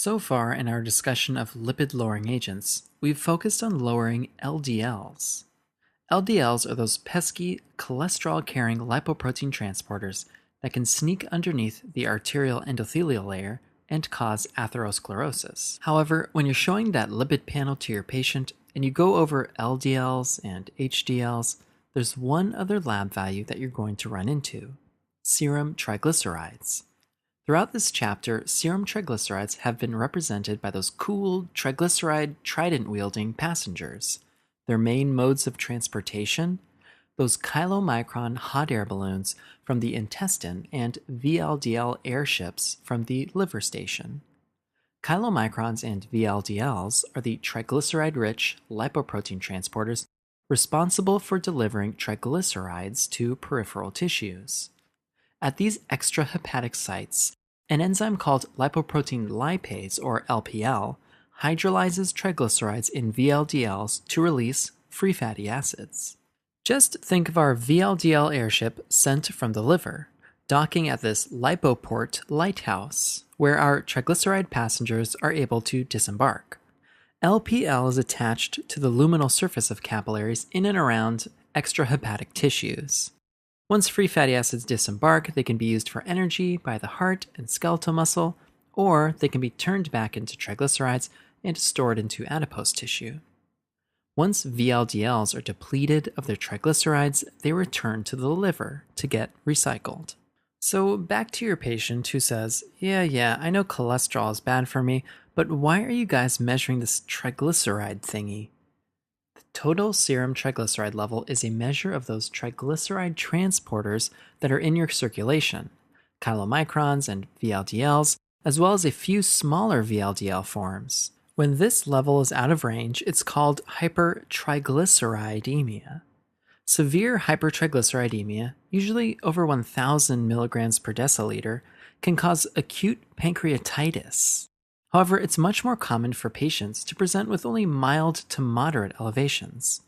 So far in our discussion of lipid-lowering agents, we've focused on lowering LDLs. LDLs are those pesky, cholesterol-carrying lipoprotein transporters that can sneak underneath the arterial endothelial layer and cause atherosclerosis. However, when you're showing that lipid panel to your patient and you go over LDLs and HDLs, there's one other lab value that you're going to run into: serum triglycerides. Throughout this chapter, serum triglycerides have been represented by those cool triglyceride trident-wielding passengers. Their main modes of transportation: those chylomicron hot air balloons from the intestine and VLDL airships from the liver station. Chylomicrons and VLDLs are the triglyceride-rich lipoprotein transporters responsible for delivering triglycerides to peripheral tissues. At these extrahepatic sites, an enzyme called lipoprotein lipase, or LPL, hydrolyzes triglycerides in VLDLs to release free fatty acids. Just think of our VLDL airship sent from the liver, docking at this lipoport lighthouse, where our triglyceride passengers are able to disembark. LPL is attached to the luminal surface of capillaries in and around extrahepatic tissues. Once free fatty acids disembark, they can be used for energy by the heart and skeletal muscle, or they can be turned back into triglycerides and stored into adipose tissue. Once VLDLs are depleted of their triglycerides, they return to the liver to get recycled. So back to your patient who says, yeah, I know cholesterol is bad for me, but why are you guys measuring this triglyceride thingy? Total serum triglyceride level is a measure of those triglyceride transporters that are in your circulation, chylomicrons and VLDLs, as well as a few smaller VLDL forms. When this level is out of range, it's called hypertriglyceridemia. Severe hypertriglyceridemia, usually over 1,000 milligrams per deciliter, can cause acute pancreatitis. However, it's much more common for patients to present with only mild to moderate elevations.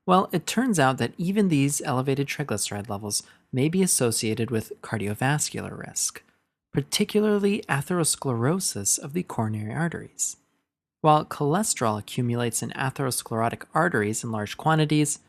Well, it turns out that even these elevated triglyceride levels may be associated with cardiovascular risk, particularly atherosclerosis of the coronary arteries. While cholesterol accumulates in atherosclerotic arteries in large quantities,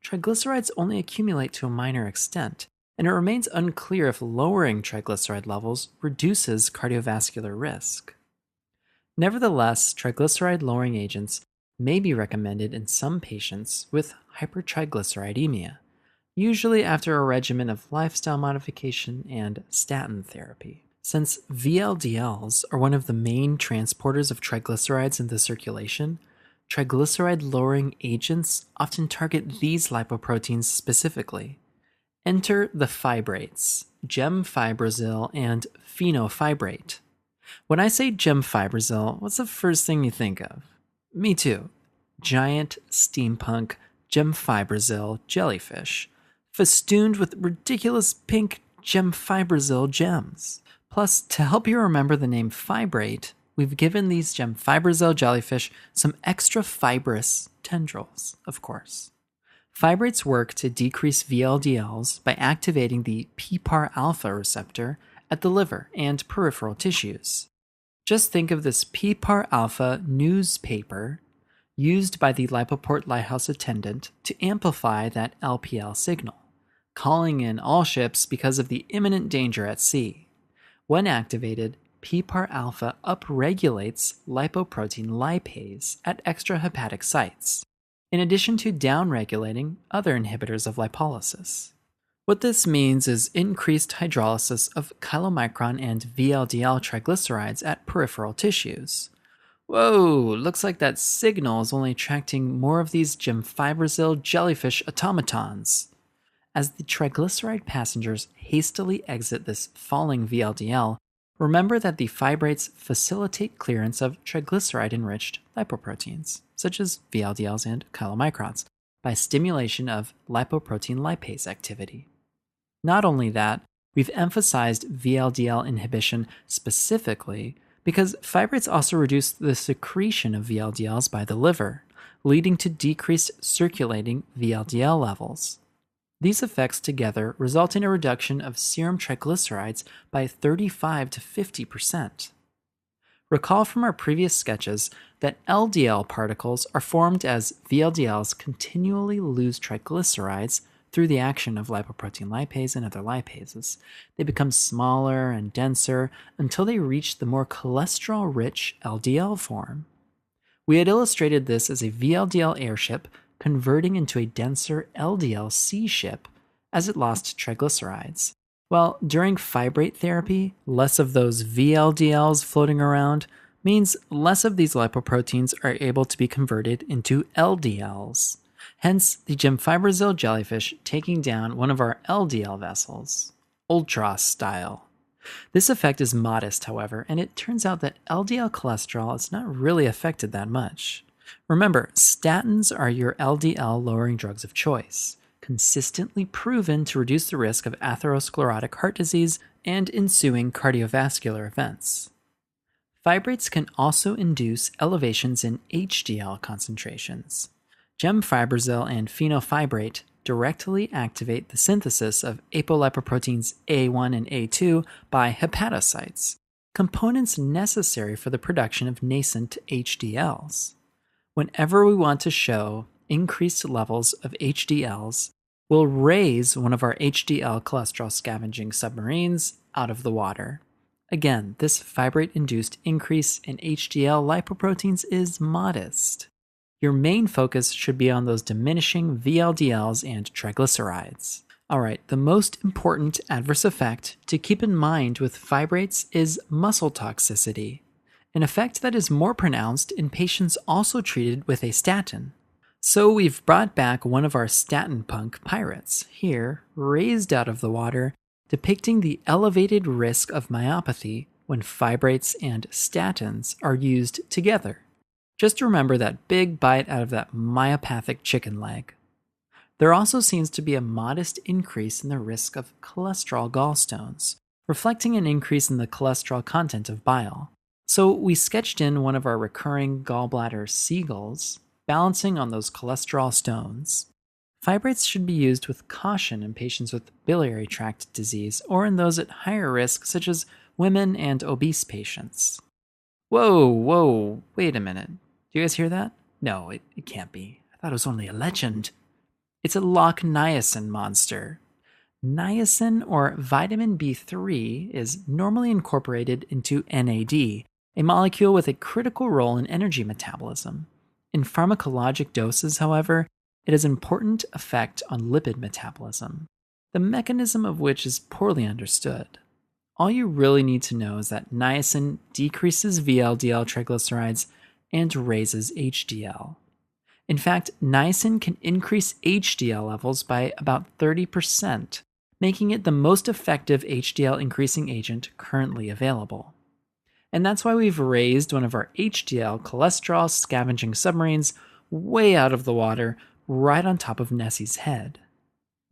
triglycerides only accumulate to a minor extent, and it remains unclear if lowering triglyceride levels reduces cardiovascular risk. Nevertheless, triglyceride-lowering agents may be recommended in some patients with hypertriglyceridemia, usually after a regimen of lifestyle modification and statin therapy. Since VLDLs are one of the main transporters of triglycerides in the circulation, triglyceride-lowering agents often target these lipoproteins specifically. Enter the fibrates, gemfibrozil and fenofibrate. When I say gemfibrozil, what's the first thing you think of? Me too. Giant steampunk gemfibrozil jellyfish, festooned with ridiculous pink gemfibrozil gems. Plus, to help you remember the name fibrate, we've given these gemfibrozil jellyfish some extra fibrous tendrils, of course. Fibrates work to decrease VLDLs by activating the PPAR-alpha receptor at the liver and peripheral tissues. Just think of this PPAR-alpha newspaper used by the lipoport lighthouse attendant to amplify that LPL signal, calling in all ships because of the imminent danger at sea. When activated, PPAR-alpha upregulates lipoprotein lipase at extrahepatic sites, in addition to downregulating other inhibitors of lipolysis. What this means is increased hydrolysis of chylomicron and VLDL triglycerides at peripheral tissues. Whoa, looks like that signal is only attracting more of these gemfibrozil jellyfish automatons. As the triglyceride passengers hastily exit this falling VLDL, remember that the fibrates facilitate clearance of triglyceride-enriched lipoproteins, such as VLDLs and chylomicrons, by stimulation of lipoprotein lipase activity. Not only that, we've emphasized VLDL inhibition specifically because fibrates also reduce the secretion of VLDLs by the liver, leading to decreased circulating VLDL levels. These effects together result in a reduction of serum triglycerides by 35 to 50%. Recall from our previous sketches that LDL particles are formed as VLDLs continually lose triglycerides through the action of lipoprotein lipase and other lipases. They become smaller and denser until they reach the more cholesterol-rich LDL form. We had illustrated this as a VLDL airship converting into a denser LDL sea ship as it lost triglycerides. Well, during fibrate therapy, less of those VLDLs floating around means less of these lipoproteins are able to be converted into LDLs. Hence, the gemfibrozil jellyfish taking down one of our LDL vessels, Ultros style. This effect is modest, however, and it turns out that LDL cholesterol is not really affected that much. Remember, statins are your LDL lowering drugs of choice, consistently proven to reduce the risk of atherosclerotic heart disease and ensuing cardiovascular events. Fibrates can also induce elevations in HDL concentrations. Gemfibrozil and fenofibrate directly activate the synthesis of apolipoproteins A1 and A2 by hepatocytes, components necessary for the production of nascent HDLs. Whenever we want to show increased levels of HDLs, we'll raise one of our HDL cholesterol scavenging submarines out of the water. Again, this fibrate-induced increase in HDL lipoproteins is modest. Your main focus should be on those diminishing VLDLs and triglycerides. Alright, the most important adverse effect to keep in mind with fibrates is muscle toxicity, an effect that is more pronounced in patients also treated with a statin. So we've brought back one of our statin punk pirates, here raised out of the water, depicting the elevated risk of myopathy when fibrates and statins are used together. Just remember that big bite out of that myopathic chicken leg. There also seems to be a modest increase in the risk of cholesterol gallstones, reflecting an increase in the cholesterol content of bile. So we sketched in one of our recurring gallbladder seagulls, balancing on those cholesterol stones. Fibrates should be used with caution in patients with biliary tract disease or in those at higher risk, such as women and obese patients. Whoa, wait a minute. Do you guys hear that? No, it can't be. I thought it was only a legend. It's a Loch niacin monster. Niacin, or vitamin B3, is normally incorporated into NAD, a molecule with a critical role in energy metabolism. In pharmacologic doses, however, it has important effect on lipid metabolism, the mechanism of which is poorly understood. All you really need to know is that niacin decreases VLDL triglycerides and raises HDL. In fact, niacin can increase HDL levels by about 30%, making it the most effective HDL increasing agent currently available. And that's why we've raised one of our HDL cholesterol scavenging submarines way out of the water, right on top of Nessie's head.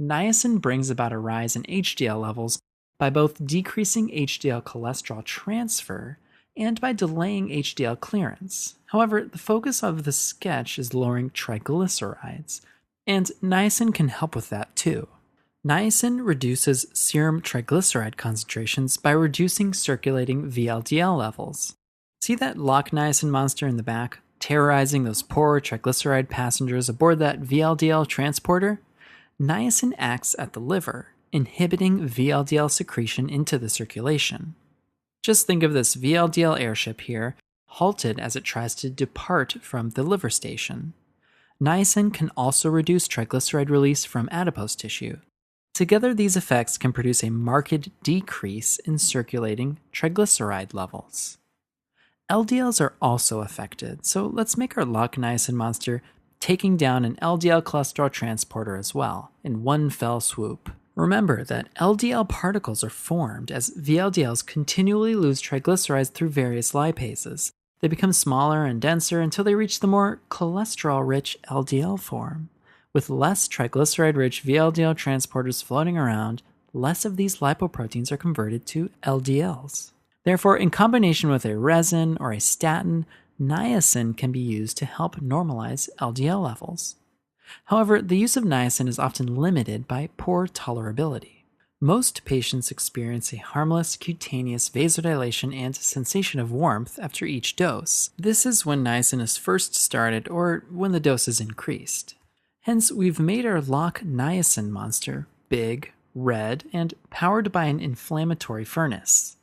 Niacin brings about a rise in HDL levels by both decreasing HDL cholesterol transfer and by delaying HDL clearance. However, the focus of the sketch is lowering triglycerides, and niacin can help with that too. Niacin reduces serum triglyceride concentrations by reducing circulating VLDL levels. See that Loch niacin monster in the back, terrorizing those poor triglyceride passengers aboard that VLDL transporter? Niacin acts at the liver, inhibiting VLDL secretion into the circulation. Just think of this VLDL airship here, halted as it tries to depart from the liver station. Niacin can also reduce triglyceride release from adipose tissue. Together, these effects can produce a marked decrease in circulating triglyceride levels. LDLs are also affected, so let's make our Loch niacin monster taking down an LDL cholesterol transporter as well, in one fell swoop. Remember that LDL particles are formed as VLDLs continually lose triglycerides through various lipases. They become smaller and denser until they reach the more cholesterol-rich LDL form. With less triglyceride-rich VLDL transporters floating around, less of these lipoproteins are converted to LDLs. Therefore, in combination with a resin or a statin, niacin can be used to help normalize LDL levels. However, the use of niacin is often limited by poor tolerability. Most patients experience a harmless cutaneous vasodilation and sensation of warmth after each dose. This is when niacin is first started or when the dose is increased. Hence, we've made our lock niacin monster big, red, and powered by an inflammatory furnace.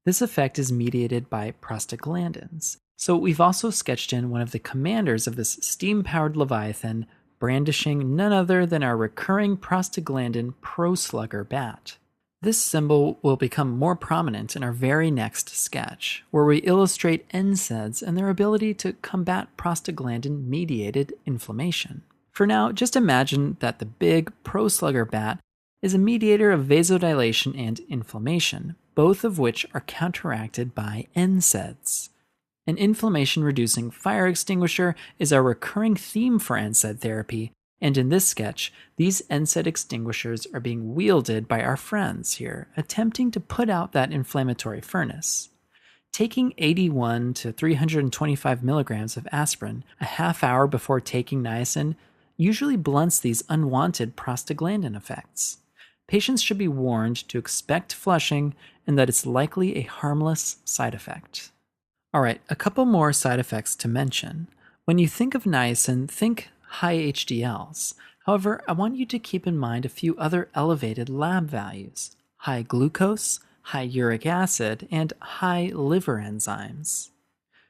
This effect is mediated by prostaglandins, so we've also sketched in one of the commanders of this steam-powered Leviathan, brandishing none other than our recurring prostaglandin pro-slugger bat. This symbol will become more prominent in our very next sketch, where we illustrate NSAIDs and their ability to combat prostaglandin-mediated inflammation. For now, just imagine that the big pro-slugger bat is a mediator of vasodilation and inflammation, both of which are counteracted by NSAIDs. An inflammation-reducing fire extinguisher is our recurring theme for NSAID therapy, and in this sketch, these NSAID extinguishers are being wielded by our friends here, attempting to put out that inflammatory furnace. Taking 81 to 325 milligrams of aspirin a half hour before taking niacin usually blunts these unwanted prostaglandin effects. Patients should be warned to expect flushing and that it's likely a harmless side effect. Alright, a couple more side effects to mention. When you think of niacin, think high HDLs. However, I want you to keep in mind a few other elevated lab values: high glucose, high uric acid, and high liver enzymes.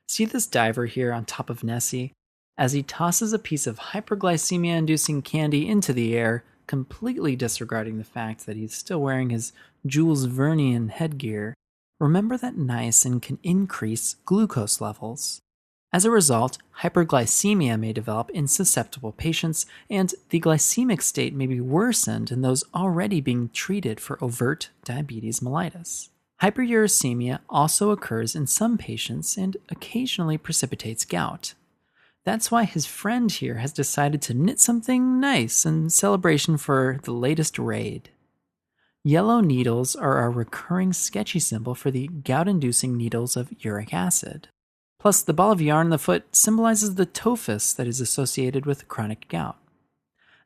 See this diver here on top of Nessie? As he tosses a piece of hyperglycemia-inducing candy into the air, completely disregarding the fact that he's still wearing his Jules Vernian headgear, remember that niacin can increase glucose levels. As a result, hyperglycemia may develop in susceptible patients, and the glycemic state may be worsened in those already being treated for overt diabetes mellitus. Hyperuricemia also occurs in some patients and occasionally precipitates gout. That's why his friend here has decided to knit something nice in celebration for the latest raid. Yellow needles are our recurring sketchy symbol for the gout-inducing needles of uric acid. Plus, the ball of yarn in the foot symbolizes the tophus that is associated with chronic gout.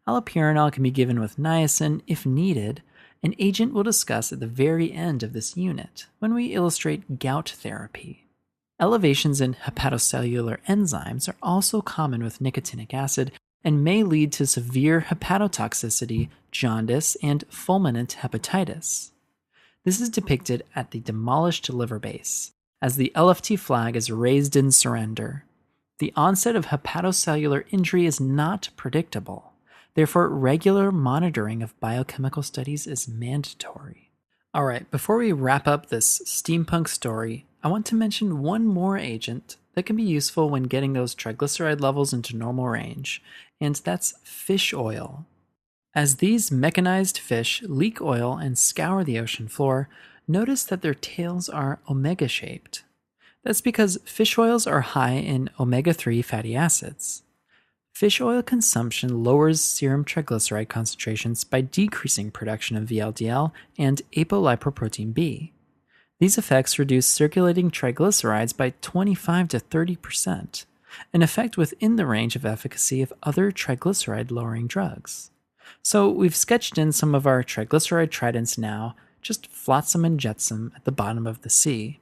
Allopurinol can be given with niacin if needed, an agent we'll discuss at the very end of this unit when we illustrate gout therapy. Elevations in hepatocellular enzymes are also common with nicotinic acid and may lead to severe hepatotoxicity, jaundice, and fulminant hepatitis. This is depicted at the demolished liver base, as the LFT flag is raised in surrender. The onset of hepatocellular injury is not predictable. Therefore, regular monitoring of biochemical studies is mandatory. Alright, before we wrap up this steampunk story, I want to mention one more agent that can be useful when getting those triglyceride levels into normal range, and that's fish oil. As these mechanized fish leak oil and scour the ocean floor, notice that their tails are omega-shaped. That's because fish oils are high in omega-3 fatty acids. Fish oil consumption lowers serum triglyceride concentrations by decreasing production of VLDL and apolipoprotein B. These effects reduce circulating triglycerides by 25 to 30%, an effect within the range of efficacy of other triglyceride-lowering drugs. So we've sketched in some of our triglyceride tridents now, just flotsam and jetsam at the bottom of the sea.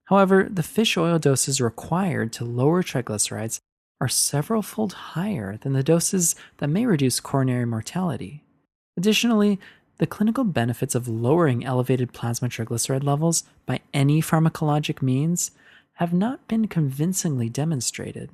However, the fish oil doses required to lower triglycerides are several-fold higher than the doses that may reduce coronary mortality. Additionally, the clinical benefits of lowering elevated plasma triglyceride levels by any pharmacologic means have not been convincingly demonstrated.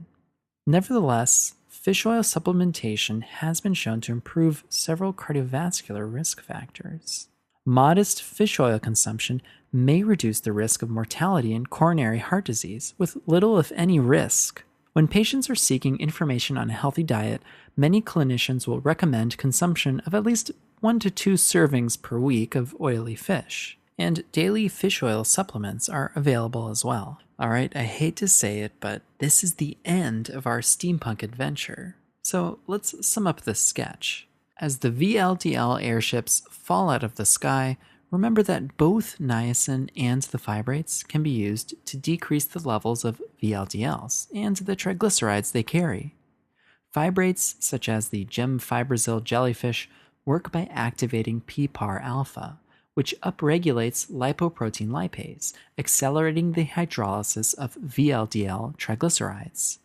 Nevertheless, fish oil supplementation has been shown to improve several cardiovascular risk factors. Modest fish oil consumption may reduce the risk of mortality in coronary heart disease with little if any risk. When patients are seeking information on a healthy diet, many clinicians will recommend consumption of at least 1 to 2 servings per week of oily fish, and daily fish oil supplements are available as well. Alright, I hate to say it, but this is the end of our steampunk adventure. So let's sum up this sketch. As the VLDL airships fall out of the sky, remember that both niacin and the fibrates can be used to decrease the levels of VLDLs and the triglycerides they carry. Fibrates, such as the gem fibrozil jellyfish, work by activating PPAR alpha, which upregulates lipoprotein lipase, accelerating the hydrolysis of VLDL triglycerides.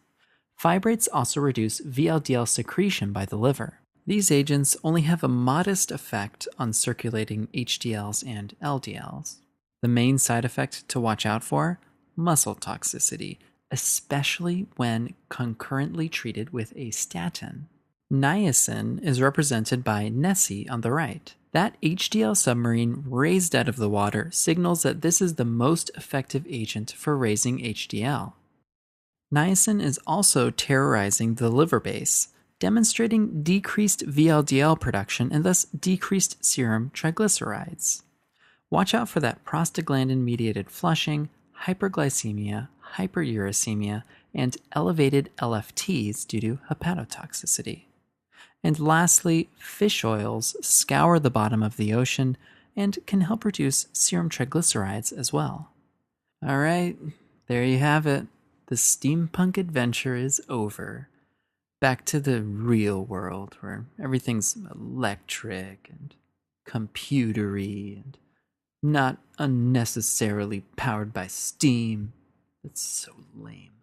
Fibrates also reduce VLDL secretion by the liver. These agents only have a modest effect on circulating HDLs and LDLs. The main side effect to watch out for? Muscle toxicity, especially when concurrently treated with a statin. Niacin is represented by Nessie on the right. That HDL submarine raised out of the water signals that this is the most effective agent for raising HDL. Niacin is also terrorizing the liver base, demonstrating decreased VLDL production and thus decreased serum triglycerides. Watch out for that prostaglandin-mediated flushing, hyperglycemia, hyperuricemia, and elevated LFTs due to hepatotoxicity. And lastly, fish oils scour the bottom of the ocean and can help reduce serum triglycerides as well. All right, there you have it. The steampunk adventure is over. Back to the real world where everything's electric and computery and not unnecessarily powered by steam. That's so lame.